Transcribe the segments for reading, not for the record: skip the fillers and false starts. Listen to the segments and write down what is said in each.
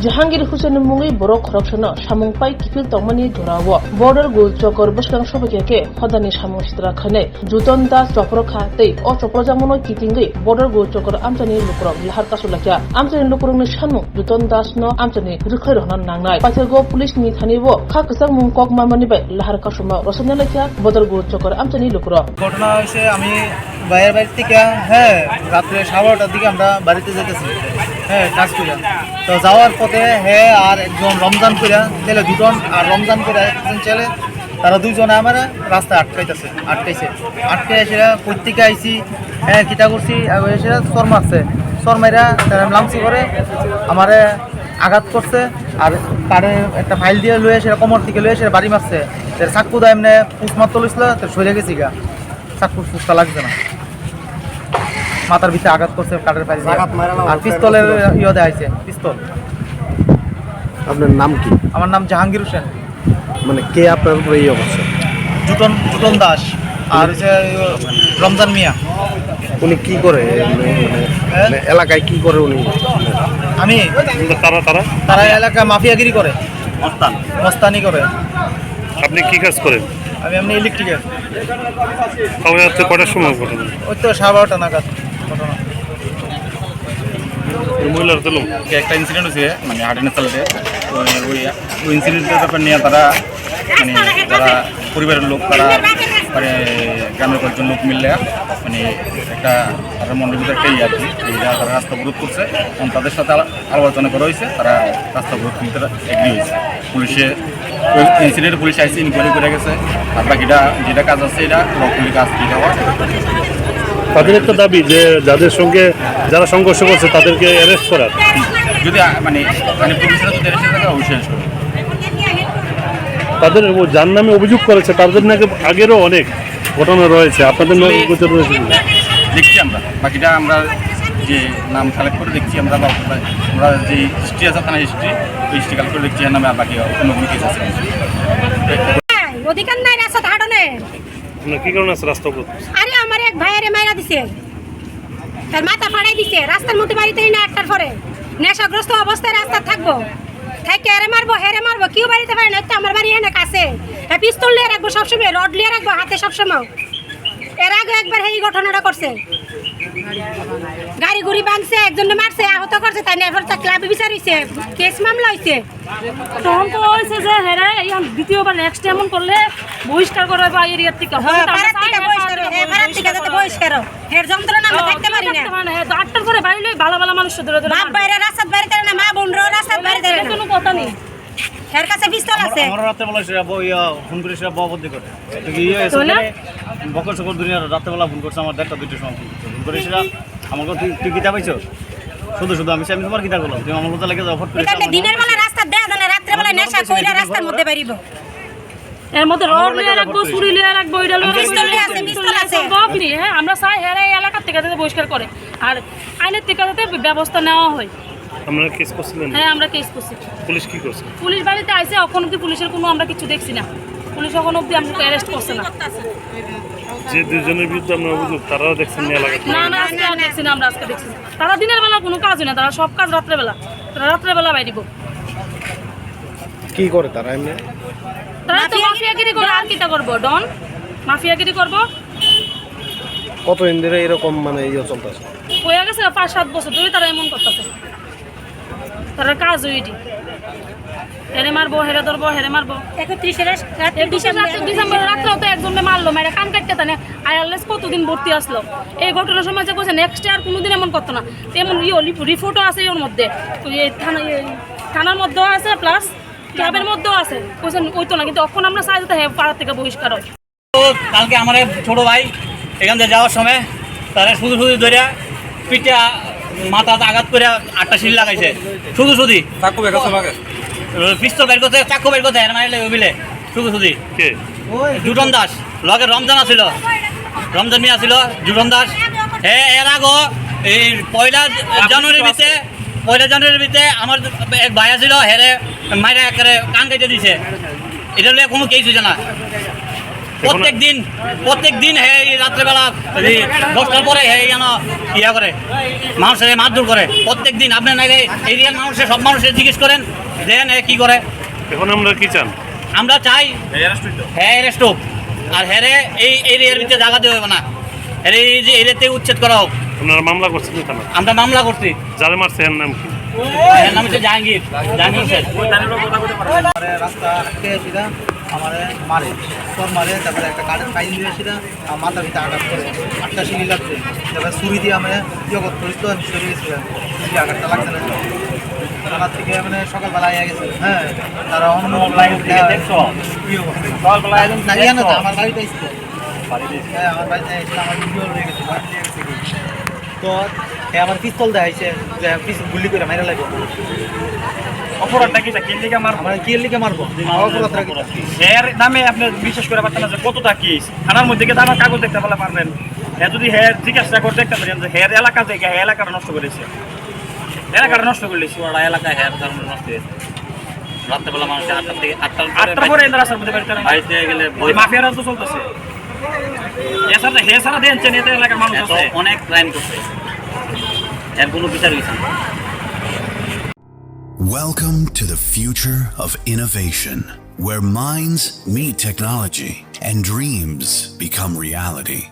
জাহাঙ্গীর হুসেন মুঙ্গি বড় খরকসন সামংপাই কিফিল তংমানি ধরাও বর্ডার-গোলচাক্কার বসকাং সবাইকে হদানি সামং সিত্রা খানে জুতন দাস চপ্রখা তৈ ও চপ্রজাকমানো কিতিংগি বর্ডার-গোলচাক্কার আমচানি লুকুরং লাহার কাসুলাকিয়া আমচানি লুকুরংনি সামু জুতন দাস ন আমচানি রুখাই রহনান নাंगनाय पाइथारगो पुलिस नि थानिबो खा कसाक मुं कक मामानि बाय लाहार कासुमा रसनालाकिया बर्डर-गोलचाक्कार আমচানি লুকুরং ঘটনা হইছে আমি বাইরের বাড়ি থেকে রাত্রে 12টার দিকে আমরা বাড়িতে যেতেছি কাজ করে তো যাওয়ার পথে আর একজন রমজান করে ছেলে দুজন আর রমজান করে একজন ছেলে তারা দুইজনে আমার রাস্তায় আটকাইছে এসে প্রত্যেকে আইসি কিটা করছি এসে চর মারছে চর মাইরা লামসি করে আমারে আঘাত করছে আর তারে একটা ফাইল দিয়ে লয়ে এসে কোমর থেকে লয়ে এসে বাড়ি মারছে চাকু দা এমনি পুষ মারতে লইছিল সরে গেছি গা চাকু পুষটা লাগছে না মাথার ভিতরে আঘাত করছে কাঠের ফাইল আর পিস্তলের দেখাইছে পিস্তল। আপনার নাম কি? আমার নাম জাহাঙ্গীর হোসেন। মানে কে আপনার উপরে এই অবস্থা? জুটন দাস আর হচ্ছে রমজান মিয়া। উনি কি করে মানে এলাকায় কি করে উনি? আমি তারা এলাকায় মাফিয়াগিরি করে, মস্তানি করে। আপনি কি কাজ করেন? আমি এমনি ইলেকট্রিকের। কটার সময় ঘটনা? ওই তো 12:30 নাগাদ ঘটনা। একটা ইনসিডেন্ট হয়েছে মানে হাটেনের চালাতে ওই ইনসিডেন্টের ব্যাপার নিয়ে তারা মানে যারা পরিবারের লোক তারা মানে গ্রামের কয়েকজন লোক মিললে মানে একটা তাদের মনের ভিতরে একটা আর কি তারা রাস্তা অবরোধ করছে এবং তাদের সাথে আলোচনা করা হয়েছে, তারা রাস্তা অবরোধ করতে এগ্রি হয়েছে। পুলিশে ইনসিডেন্টে পুলিশ আইসি ইনকোয়ারি করে গেছে আর বাকিটা যেটা কাজ আছে এটা পুলিশ কাজ দিয়ে দেওয়া। তাদের একটা দাবি যে যারা সংঘর্ষ করছে তাদেরকে অ্যারেস্ট করার, যদি মানে পুলিশরা যদি অ্যারেস্ট করে অবশ্যই অ্যারেস্ট করবে। তাদের যার নামে অভিযোগ করেছে তাদের নাকি আগেরও অনেক ঘটনা রয়েছে, আপনাদের নামে রয়েছে দেখছি আমরা বাকিটা আমরা যে নাম কালেক্ট করে দেখছি আমরা যে হিস্ট্রি আছে থানা হিস্ট্রি ওই হিস্ট্রি কালেক্ট করে দেখছি এর নামে আর বাকি অন্য কোনো কেস আছে। অধিকার নাই রাস্তা ধাড়নে কি কারণে আছে রাস্তা অবরোধ? আরে আমার এক ভাইয়ারে মাইরা দিছে, তার মাথা ফাড়াই দিছে রাস্তার মধ্যে বাড়িতে না একটার পরে নেশাগ্রস্ত অবস্থায় রাস্তা থাকবো থাকে হেরে মারবো কেউ বাড়িতে পারে না। আমার বাড়ি এনে কাছে পিস্তল নিয়ে রাখবো সবসময়, রড নিয়ে রাখবো হাতে সবসময়। এর আগে একবার এই ঘটনাটা করছে, গাড়ি গুড়ি ভাঙছে, একজনে মারছে, আহত করছে, তাই এবার ক্লাবে বিচার হয়েছে, কেস মামলা হয়েছে। তখন তো হয়েছে যে হেরে দ্বিতীয়বার নেক্সট এমন করলে বহিষ্কার করা বা এরিয়ার থেকে আটটার পরে বাইরে ভালো ভালো মানুষ বাইরে রাস্তার বাইরে না মা বোন রাস্তার বাইরে কোনো কথা নেই। এর কাছে পিস্তল আছে। আমার রাতে বলা ফোন করে সেটা ববদ্ধি করে বকর সকর দুনিয়ার রাত্রেবেলা ফোন করছে আমার 1:30-2টার সময় ফোন করে সেটা আমার কথা তুই গীতা পাইছো শুধু আমি তোমার গীতা করলাম তুমি আমার কথা লাগে অফার করে দিনের বেলা রাস্তা দেয়া জানে রাত্রে বেলা নেশা কইরা রাস্তার মধ্যে বেরিব এর মধ্যে রড নিয়ে রাখবো, ছুরি নিয়ে রাখবো, এটা পিস্তল আছে। হ্যাঁ আমরা চাই হেরে এলাকার থেকে যাতে বহিষ্কার করে আর আইনের থেকে যাতে ব্যবস্থা নেওয়া হয়। আমরা কেস করছিলেন? হ্যাঁ আমরা কেস করছি। পুলিশ কি করছে? পুলিশ বাড়িতে আইছে, এখন অব্দি পুলিশের কোনো আমরা কিছু দেখছি না, পুলিশ এখন অব্দি আমাকে অ্যারেস্ট করছে না। যে দুজনের বিরুদ্ধে আমরা অভিযোগ তারাও দেখছেন না এলাকায়? না আজকে দেখছি না, আমরা আজকে দেখছি। তারা দিনের বেলা কোনো কাজ হয় না, তারা সব কাজ রাত্রেবেলা বাইরিব। কি করে তারা এমনি? তারা তো মাফিয়াগিরি করে, আর কিটা করবো? ডন মাফিয়াগিরি করবো। কতদিন ধরে এরকম মানে ইয়ে চলতেছে? হয়ে গেছে 5-7 বছর ধরে তারা এমন করতেছে। তারা কাজ ওইটি হেরে মারবো, হেরে ধরবো, হেরে মারবো। 31 ডিসেম্বর রাত্রেও তো একজনে মারলো, মেরে কান কাটতে তানে আয়ারলেস কতদিন ভর্তি আসলো। এই ঘটনার সময় যে বলছে নেক্সট আর কোনোদিন এমন করতো না, তেমন রিপোর্টও আছে এর মধ্যে, থানার মধ্যেও আছে প্লাস ক্লাবের মধ্যেও আছে। বলছেন ওই তো না, কিন্তু এখন আমরা চাই যেতে পাড়ার থেকে বহিষ্কার হয়। কালকে আমার ছোট ভাই এখান থেকে যাওয়ার সময় তারা শুধু ধরে পিঠে মাথা আঘাত করে 8টা সিল লাগাইছে শুধু পিস্তল বের করতে চাকু বের করতে মারলে ওইবিলে শুধু জুটন দাস লগে রমজান আছিল, রমজান মিয়া ছিল, জুটন দাস। এর আগো এই 1 জানুয়ারির ভিতরে আমার এক ভাই আছিল, হেরে মাইরা একেবারে কান কেটে দিছে। এটা কোনো কেস হয়েছে না, প্রত্যেক দিন হে রাত্রেবেলা 10টার পরে হে ইয়া করে মানুষের মারধর করে প্রত্যেক দিন। আপনি নাইলে এরিয়ার মানুষের সব মানুষের জিজ্ঞেস করেন দেন কি করে। এখন আমরা কি চান? আমরা চাই হ্যাঁ অ্যারেস্ট হোক, আর হ্যারে এই এরিয়ার ভিতরে জায়গা দেওয়া হবে না, হ্যাঁ এই যে এরিয়াতে উচ্ছেদ করা হোক। আপনারা মামলা করছেন কেন? আমরা মামলা করছি। যারা মারছে এর নাম কি? এর নাম হচ্ছে জাহাঙ্গীর স্যার। রাস্তা আটকে সেটা আমার মারে, তারপরে একটা কারেন্ট ফাইন দিয়ে সেটা আমার মাথার ভিতরে আঘাত করে 8টা সিলি লাগছে, তারপরে ছুরি দিয়ে আমি করি তো আমি সরে গেছিলাম, আঘাতটা লাগছে না থানার থেকে মানে সকালবেলা আয়া গেছে। হ্যাঁ তারা দেখছো আমার বাড়িতে এসছে, হ্যাঁ আমার বাড়িতে এসে আমার ভিডিও রয়ে গেছে, তো আমার পিস্তল দেখাইছে যে পিস্তল গুলি করে মাইরা লাগবে। অপরাধটা কি কি লিগে মারবো? আমরা কি লিগে মারবো? অপরাধটা কি? এর নামে আপনি বিশ্বাস করে পারতেন না যে কতটা কেস থানার মধ্যে গিয়ে আমার কাগজ দেখতে বলে পারবেন। হ্যাঁ যদি হ্যাঁ জিজ্ঞাসা করে দেখতে পারেন যে হ্যাঁ এলাকা থেকে হ্যাঁ এলাকাটা নষ্ট করেছে, এলাকাটা নষ্ট করলে ওরা এলাকায় হ্যাঁ কারণে নষ্ট হয়েছে। রাত্রেবেলা মানুষের 8টার পরে রাস্তার মধ্যে বাড়িতে গেলে মাফিয়ারা তো চলতেছে। এছাড়া হে ছাড়া দেখছেন এতে এলাকার মানুষ আছে অনেক ক্রাইম করছে, এর কোনো বিচার হয়েছে না। Welcome to the future of innovation, where minds meet technology and dreams become reality.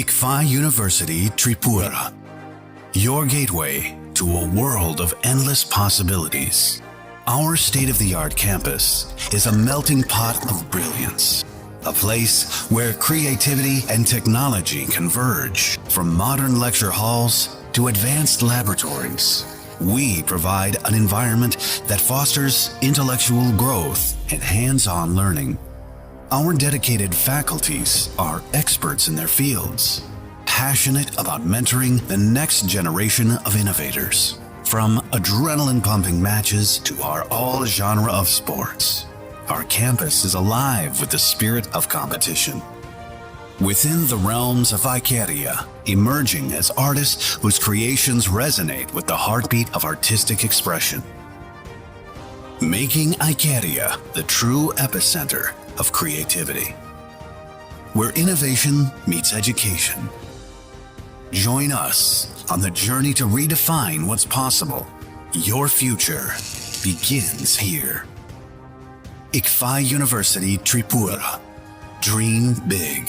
Ikfa University Tripura, your gateway to a world of endless possibilities. Our state-of-the-art campus is a melting pot of brilliance, a place where creativity and technology converge. From modern lecture halls to advanced laboratories, we provide an environment that fosters intellectual growth and hands-on learning. Our dedicated faculties are experts in their fields, passionate about mentoring the next generation of innovators. From adrenaline-pumping matches to our all-genre of sports, our campus is alive with the spirit of competition. Within the realms of Ikaria, emerging as artists whose creations resonate with the heartbeat of artistic expression. Making Ikaria the true epicenter of creativity, where innovation meets education. Join us on the journey to redefine what's possible. Your future begins here. Ikfa University Tripura. Dream big.